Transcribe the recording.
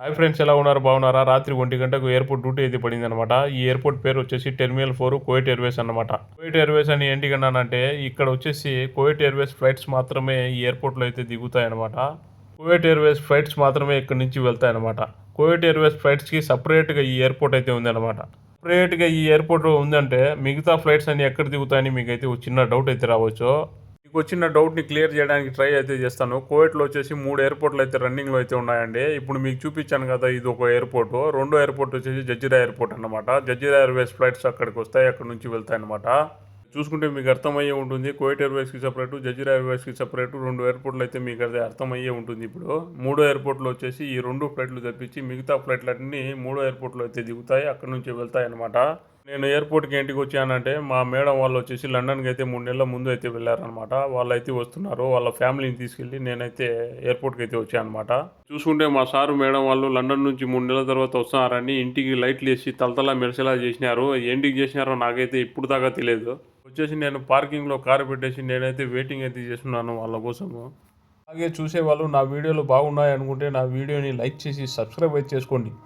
Hi friends, ఎలా ఉన్నారు? బాగున్నారా? రాత్రి 1 గంటకు ఎయిర్పోర్ట్ డ్యూటీ అయితే పడిందనమాట. ఈ ఎయిర్పోర్ట్ పేరు వచ్చేసి టెర్మినల్ 4 కువైట్ ఎయిర్వేస్ అన్నమాట. కువైట్ ఎయిర్వేస్ అని ఏంటికన్నానంటే ఇక్కడ వచ్చేసి కువైట్ ఎయిర్వేస్ ఫ్లైట్స్ మాత్రమే ఈ ఎయిర్పోర్ట్లో అయితే దిగుతాయన్నమాట. కువైట్ ఎయిర్వేస్ ఫ్లైట్స్ మాత్రమే ఇక్కడ నుంచి వెళ్తాయన్నమాట. కువైట్ ఎయిర్వేస్ ఫ్లైట్స్కి సపరేట్గా ఈ ఎయిర్పోర్ట్ అయితే ఉందన్నమాట. సపరేట్గా ఈ ఎయిర్పోర్ట్ ఉందంటే మిగతా ఫ్లైట్స్ అన్ని ఎక్కడ దిగుతాయని మీకైతే ఒక చిన్న డౌట్ అయితే రావచ్చు. మీకు వచ్చిన డౌట్ని క్లియర్ చేయడానికి ట్రై అయితే చేస్తాను. కువైట్లో వచ్చేసి 3 ఎయిర్పోర్ట్లు అయితే రన్నింగ్లో అయితే ఉన్నాయండి. ఇప్పుడు మీకు చూపించాను కదా, ఇది ఒక ఎయిర్పోర్ట్. రెండో ఎయిర్పోర్ట్ వచ్చేసి జజీరా ఎయిర్పోర్ట్ అన్నమాట. జజీరా ఎయిర్వేస్ ఫ్లైట్స్ అక్కడికి వస్తాయి, అక్కడ నుంచి వెళ్తాయి అన్నమాట. చూసుకుంటే మీకు అర్థమయ్యే ఉంటుంది. కువైట్ ఎయిర్వేస్కి సపరేటు, జజీరా ఎయిర్వేస్కి సపరేటు 2 ఎయిర్పోర్ట్లు అయితే మీకు అదే అర్థమయ్యే ఉంటుంది. ఇప్పుడు మూడో ఎయిర్పోర్ట్లో వచ్చేసి ఈ 2 ఫ్లైట్లు తప్పించి మిగతా ఫ్లైట్లన్నీ మూడో ఎయిర్పోర్ట్లో అయితే దిగుతాయి, అక్కడ నుంచి వెళ్తాయి అన్నమాట. నేను ఎయిర్పోర్ట్కి ఇంటికి వచ్చానంటే మా మేడం వాళ్ళు వచ్చేసి లండన్కి అయితే 3 నెలల ముందు అయితే వెళ్ళారనమాట. వాళ్ళు అయితే వస్తున్నారు, వాళ్ళ ఫ్యామిలీని తీసుకెళ్ళి నేనైతే ఎయిర్పోర్ట్కి అయితే వచ్చాను అనమాట. చూసుకుంటే మా సారు మేడం వాళ్ళు లండన్ నుంచి 3 నెలల తర్వాత వస్తున్నారని ఇంటికి లైట్లు వేసి తలతలా మెరిసేలా చేసినారు. ఏంటికి చేసినారో నాకైతే ఇప్పుడు దాకా తెలియదు. వచ్చేసి నేను పార్కింగ్లో కారు పెట్టేసి నేనైతే వెయిటింగ్ అయితే చేస్తున్నాను వాళ్ళ కోసము. అలాగే చూసేవాళ్ళు నా వీడియోలు బాగున్నాయి అనుకుంటే నా వీడియోని లైక్ చేసి సబ్స్క్రైబ్ అయితే చేసుకోండి.